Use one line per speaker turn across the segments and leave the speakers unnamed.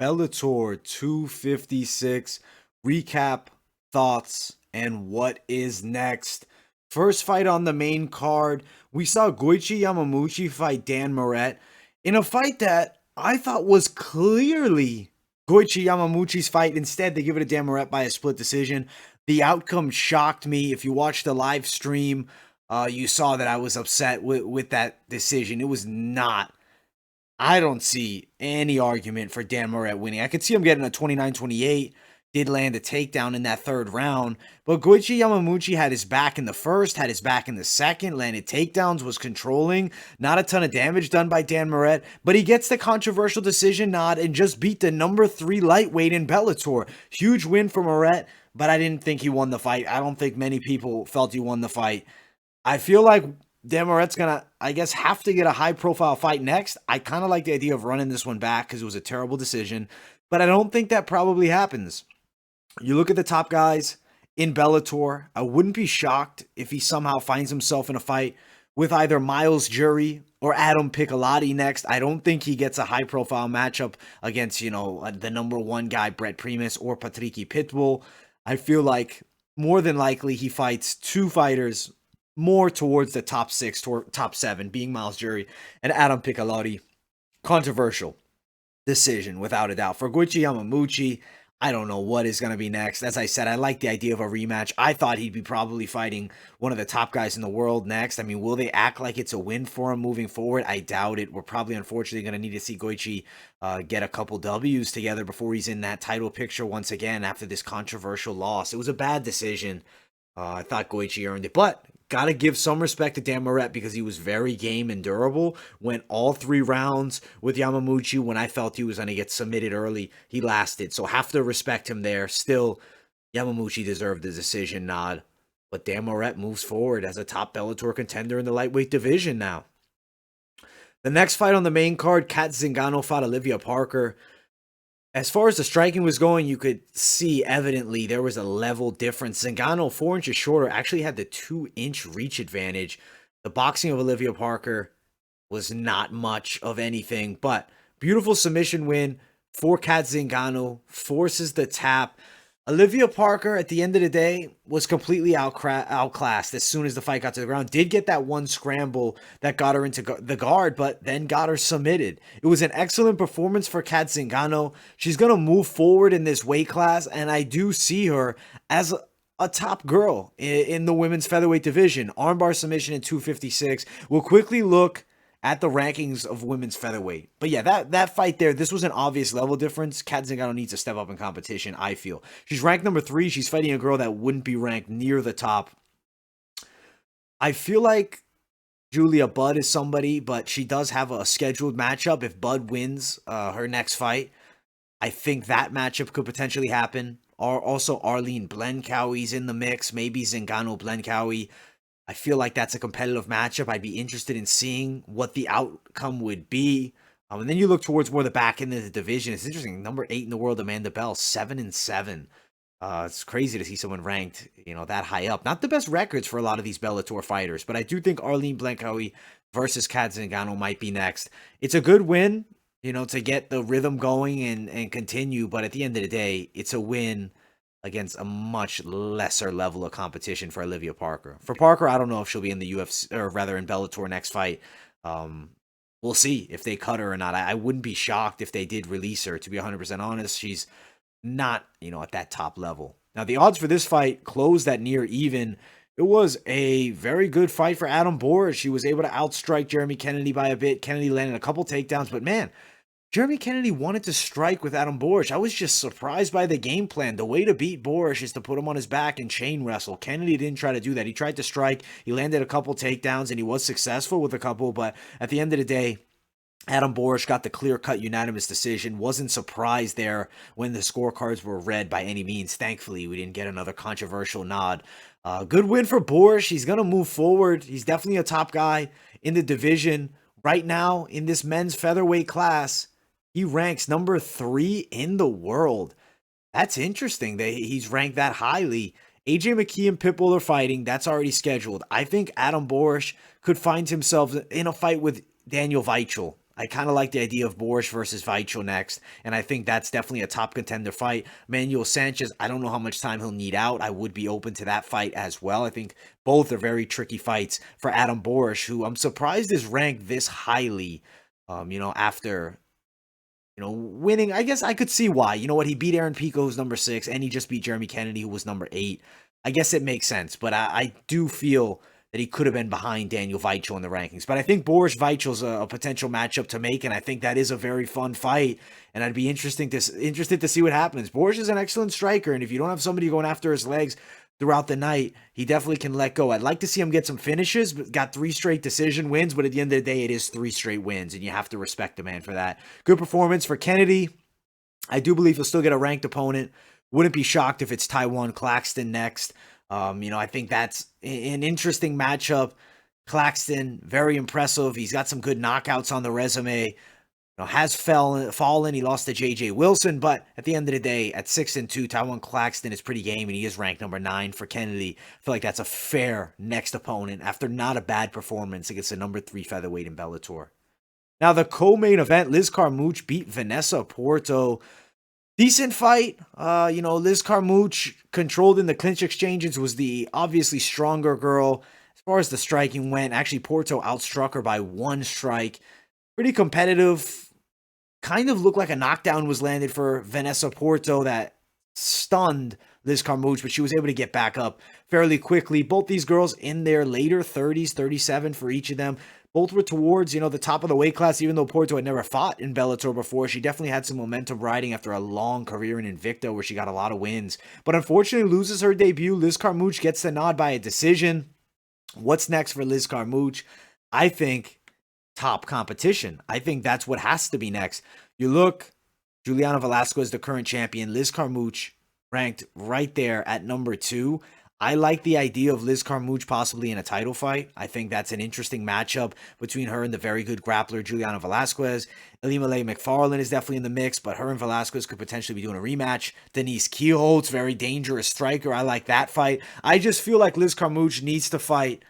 Bellator 256 recap, thoughts, and what is next. First fight on the main card, we saw Goichi Yamamuchi fight Dan Moret in a fight that I thought was clearly Goichi Yamamuchi's fight. Instead, they give it to Dan Moret by a split decision. The outcome shocked me. If you watched the live stream, you saw that I was upset with that decision. It was not. I don't see any argument for Dan Moret winning. I could see him getting a 29-28. Did land a takedown in that third round. But Goichi Yamamuchi had his back in the first, had his back in the second, landed takedowns, was controlling. Not a ton of damage done by Dan Moret. But he gets the controversial decision nod and just beat the number 3 lightweight in Bellator. Huge win for Moret, but I didn't think he won the fight. I don't think many people felt he won the fight. I feel like Dan Moret's gonna, I guess, have to get a high-profile fight next. I kind of like the idea of running this one back because it was a terrible decision, but I don't think that probably happens. You look at the top guys in Bellator, I wouldn't be shocked if he somehow finds himself in a fight with either Miles Jury or Adam Piccolotti next. I don't think he gets a high-profile matchup against, the number 1 guy, Brett Primus, or Patricky Pitbull. I feel like more than likely he fights 2 fighters more towards the top 6, top 7, being Miles Jury and Adam Piccolotti. Controversial decision, without a doubt. For Goichi Yamamuchi, I don't know what is going to be next. As I said, I like the idea of a rematch. I thought he'd be probably fighting one of the top guys in the world next. I mean, will they act like it's a win for him moving forward? I doubt it. We're probably, unfortunately, going to need to see Goichi get a couple W's together before he's in that title picture once again after this controversial loss. It was a bad decision. I thought Goichi earned it, but gotta give some respect to Dan Moret because he was very game and durable. Went all 3 rounds with Yamamuchi. When I felt he was going to get submitted early, he lasted. So have to respect him there. Still, Yamamuchi deserved the decision nod. But Dan Moret moves forward as a top Bellator contender in the lightweight division now. The next fight on the main card, Kat Zingano fought Olivia Parker. As far as the striking was going, you could see evidently there was a level difference. Zingano, 4 inches shorter, actually had the 2-inch reach advantage. The boxing of Olivia Parker was not much of anything, but beautiful submission win for Kat Zingano, forces the tap. Olivia Parker, at the end of the day, was completely outclassed as soon as the fight got to the ground. Did get that one scramble that got her into the guard, but then got her submitted. It was an excellent performance for Kat Zingano. She's going to move forward in this weight class, and I do see her as a top girl in the women's featherweight division. Armbar submission in 256. We'll quickly look at the rankings of women's featherweight. But yeah, that fight there, this was an obvious level difference. Kat Zingano needs to step up in competition, I feel. She's ranked number 3. She's fighting a girl that wouldn't be ranked near the top. I feel like Julia Budd is somebody, but she does have a scheduled matchup. If Budd wins her next fight, I think that matchup could potentially happen. Also, Arlene Blenkowie's in the mix. Maybe Zingano Blenkowie. I feel like that's a competitive matchup. I'd be interested in seeing what the outcome would be. And then you look towards more the back end of the division. It's interesting. Number 8 in the world, Amanda Bell, 7-7. It's crazy to see someone ranked, that high up. Not the best records for a lot of these Bellator fighters, but I do think Arlene Blenkowie versus Kat Zingano might be next. It's a good win, to get the rhythm going and continue. But at the end of the day, it's a win against a much lesser level of competition for Olivia Parker. For Parker, I don't know if she'll be in the UFC, or rather in Bellator next fight. We'll see if they cut her or not. I wouldn't be shocked if they did release her, to be 100% honest. She's not, at that top level. Now, the odds for this fight closed at near even. It was a very good fight for Adam Borics. She was able to outstrike Jeremy Kennedy by a bit. Kennedy landed a couple takedowns, but man, Jeremy Kennedy wanted to strike with Adam Borics. I was just surprised by the game plan. The way to beat Borics is to put him on his back and chain wrestle. Kennedy didn't try to do that. He tried to strike. He landed a couple takedowns, and he was successful with a couple. But at the end of the day, Adam Borics got the clear-cut unanimous decision. Wasn't surprised there when the scorecards were read by any means. Thankfully, we didn't get another controversial nod. Good win for Borics. He's going to move forward. He's definitely a top guy in the division. Right now, in this men's featherweight class, he ranks number 3 in the world. That's interesting that he's ranked that highly. AJ McKee and Pitbull are fighting. That's already scheduled. I think Adam Borics could find himself in a fight with Daniel Weichel. I kind of like the idea of Borics versus Weichel next, and I think that's definitely a top contender fight. Manuel Sanchez, I don't know how much time he'll need out. I would be open to that fight as well. I think both are very tricky fights for Adam Borics, who I'm surprised is ranked this highly, after winning. I guess I could see why. You know what? He beat Aaron Pico, who's number 6, and he just beat Jeremy Kennedy, who was number 8. I guess it makes sense, but I do feel that he could have been behind Daniel Weichel in the rankings. But I think Borics Weichel's a potential matchup to make, and I think that is a very fun fight, and I'd be interested to see what happens. Borics is an excellent striker, and if you don't have somebody going after his legs throughout the night, he definitely can let go. I'd like to see him get some finishes, but got 3 straight decision wins, but at the end of the day, it is 3 straight wins, and you have to respect the man for that. Good performance for Kennedy. I do believe he'll still get a ranked opponent. Wouldn't be shocked if it's Taiwan Claxton next. I think that's an interesting matchup. Claxton, very impressive. He's got some good knockouts on the resume. Has fallen. He lost to J.J. Wilson, but at the end of the day, at 6-2, Taiwan Claxton is pretty game, and he is ranked number 9 for Kennedy. I feel like that's a fair next opponent after not a bad performance against the number 3 featherweight in Bellator. Now, the co-main event, Liz Carmouche beat Vanessa Porto. Decent fight. Liz Carmouche controlled in the clinch exchanges, was the obviously stronger girl. As far as the striking went, actually Porto outstruck her by 1 strike. Pretty competitive. Kind of looked like a knockdown was landed for Vanessa Porto that stunned Liz Carmouche, but she was able to get back up fairly quickly. Both these girls in their later 30s, 37 for each of them. Both were towards, the top of the weight class, even though Porto had never fought in Bellator before. She definitely had some momentum riding after a long career in Invicta where she got a lot of wins. But unfortunately loses her debut. Liz Carmouche gets the nod by a decision. What's next for Liz Carmouche? I think top competition. I think that's what has to be next. You look, Juliana Velasquez, the current champion. Liz Carmouche ranked right there at number 2. I like the idea of Liz Carmouche possibly in a title fight. I think that's an interesting matchup between her and the very good grappler Juliana Velasquez. Elimele McFarland is definitely in the mix, but her and Velasquez could potentially be doing a rematch. Denise Keelholtz, very dangerous striker. I like that fight. I just feel like Liz Carmouche needs to fight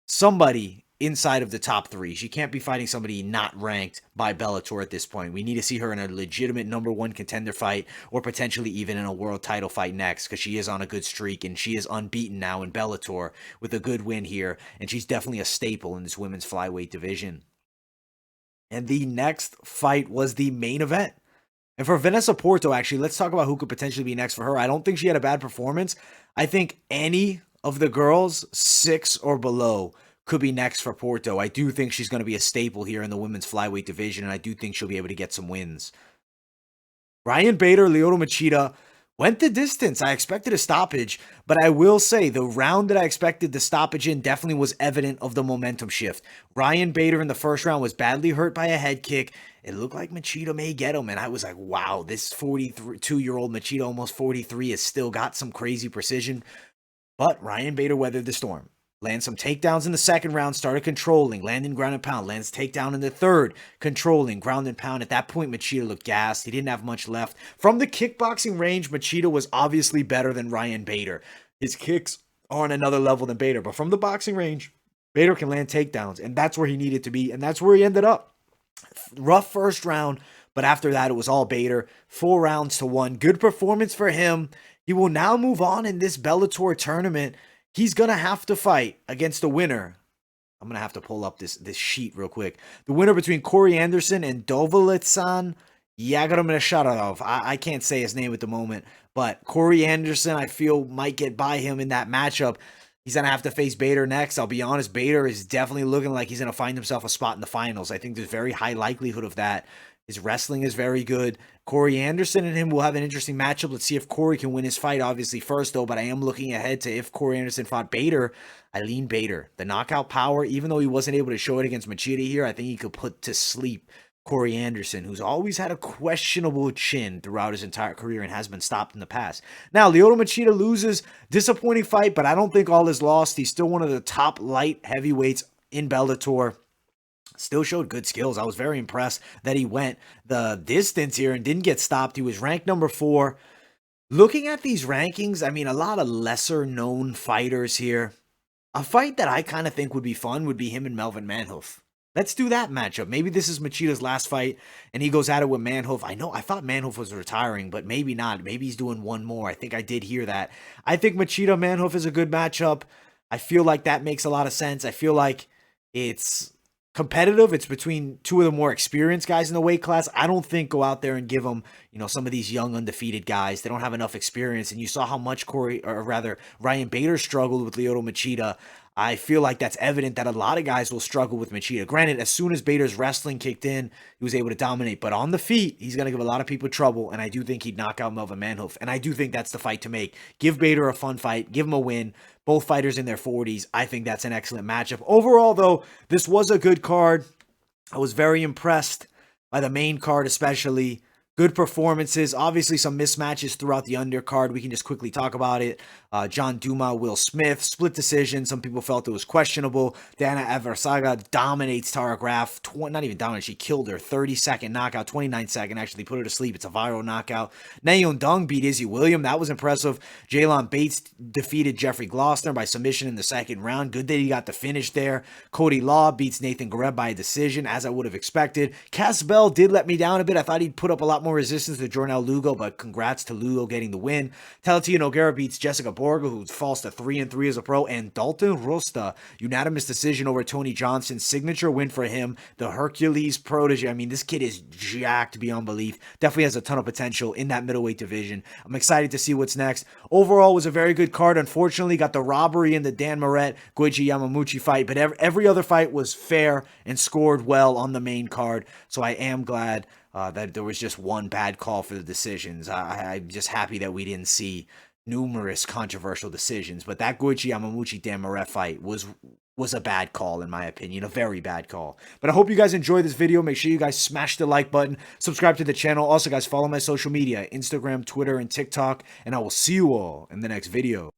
somebody inside of the top 3. She can't be fighting somebody not ranked by Bellator at this point. We need to see her in a legitimate number 1 contender fight, or potentially even in a world title fight next, because she is on a good streak and she is unbeaten now in Bellator with a good win here, and she's definitely a staple in this women's flyweight division. And the next fight was the main event. And for Vanessa Porto, actually, let's talk about who could potentially be next for her. I don't think she had a bad performance. I think any of the girls 6 or below could be next for Porto. I do think she's going to be a staple here in the women's flyweight division, and I do think she'll be able to get some wins. Ryan Bader, Lyoto Machida went the distance. I expected a stoppage, but I will say the round that I expected the stoppage in definitely was evident of the momentum shift. Ryan Bader in the first round was badly hurt by a head kick. It looked like Machida may get him, and I was like, wow, this 42-year-old Machida, almost 43, has still got some crazy precision. But Ryan Bader weathered the storm. Lands some takedowns in the second round, started controlling, landing ground and pound, lands takedown in the third, controlling, ground and pound. At that point, Machida looked gassed. He didn't have much left. From the kickboxing range, Machida was obviously better than Ryan Bader. His kicks are on another level than Bader, but from the boxing range, Bader can land takedowns, and that's where he needed to be, and that's where he ended up. Rough first round, but after that, it was all Bader. 4 rounds to 1. Good performance for him. He will now move on in this Bellator tournament. He's going to have to fight against the winner. I'm going to have to pull up this sheet real quick. The winner between Corey Anderson and Dovletdzhan Yagshimuradov. I can't say his name at the moment, but Corey Anderson, I feel, might get by him in that matchup. He's going to have to face Bader next. I'll be honest, Bader is definitely looking like he's going to find himself a spot in the finals. I think there's very high likelihood of that. His wrestling is very good. Corey Anderson and him will have an interesting matchup. Let's see if Corey can win his fight, obviously, first, though. But I am looking ahead to if Corey Anderson fought Bader. I lean Bader. The knockout power, even though he wasn't able to show it against Machida here, I think he could put to sleep Corey Anderson, who's always had a questionable chin throughout his entire career and has been stopped in the past. Now, Lyoto Machida loses. Disappointing fight, but I don't think all is lost. He's still one of the top light heavyweights in Bellator. Still showed good skills. I was very impressed that he went the distance here and didn't get stopped. He was ranked number 4. Looking at these rankings, I mean, a lot of lesser known fighters here. A fight that I kind of think would be fun would be him and Melvin Manhoef. Let's do that matchup. Maybe this is Machida's last fight, and he goes at it with Manhoef. I thought Manhoef was retiring, but maybe not. Maybe he's doing one more. I think I did hear that. I think Machida-Manhoef is a good matchup. I feel like that makes a lot of sense. I feel like it's competitive. It's between two of the more experienced guys in the weight class. I don't think go out there and give them, some of these young undefeated guys. They don't have enough experience. And you saw how much Ryan Bader struggled with Lyoto Machida. I feel like that's evident that a lot of guys will struggle with Machida. Granted, as soon as Bader's wrestling kicked in, he was able to dominate. But on the feet, he's going to give a lot of people trouble, and I do think he'd knock out Melvin Manhoef. And I do think that's the fight to make. Give Bader a fun fight. Give him a win. Both fighters in their 40s. I think that's an excellent matchup. Overall, though, this was a good card. I was very impressed by the main card especially. Good performances. Obviously, some mismatches throughout the undercard. We can just quickly talk about it. John Duma, Will Smith, split decision. Some people felt it was questionable. Dana Eversaga dominates Tara Graf. Not even dominates, she killed her. 30-second knockout, 29-second. Actually put her to sleep. It's a viral knockout. Nayeon Dung beat Izzy William. That was impressive. Jalen Bates defeated Jeffrey Gloucester by submission in the second round. Good that he got the finish there. Cody Law beats Nathan Gareb by a decision, as I would have expected. Cass Bell did let me down a bit. I thought he'd put up a lot more resistance to Jornal Lugo, but congrats to Lugo getting the win. Talatio Nogueira beats Jessica Borga, who falls to 3-3 as a pro, and Dalton Rosta, unanimous decision over Tony Johnson. Signature win for him. The Hercules protege. I mean, this kid is jacked beyond belief. Definitely has a ton of potential in that middleweight division. I'm excited to see what's next. Overall, was a very good card. Unfortunately, got the robbery in the Dan Moret, Goichi Yamamuchi fight, but every other fight was fair and scored well on the main card, so I am glad that there was just one bad call for the decisions. I'm just happy that we didn't see numerous controversial decisions, but that Goichi Yamamuchi Dan Moret fight was a bad call, in my opinion, a very bad call. But I hope you guys enjoyed this video. Make sure you guys smash the like button, subscribe to the channel. Also, guys, follow my social media, Instagram, Twitter, and TikTok, and I will see you all in the next video.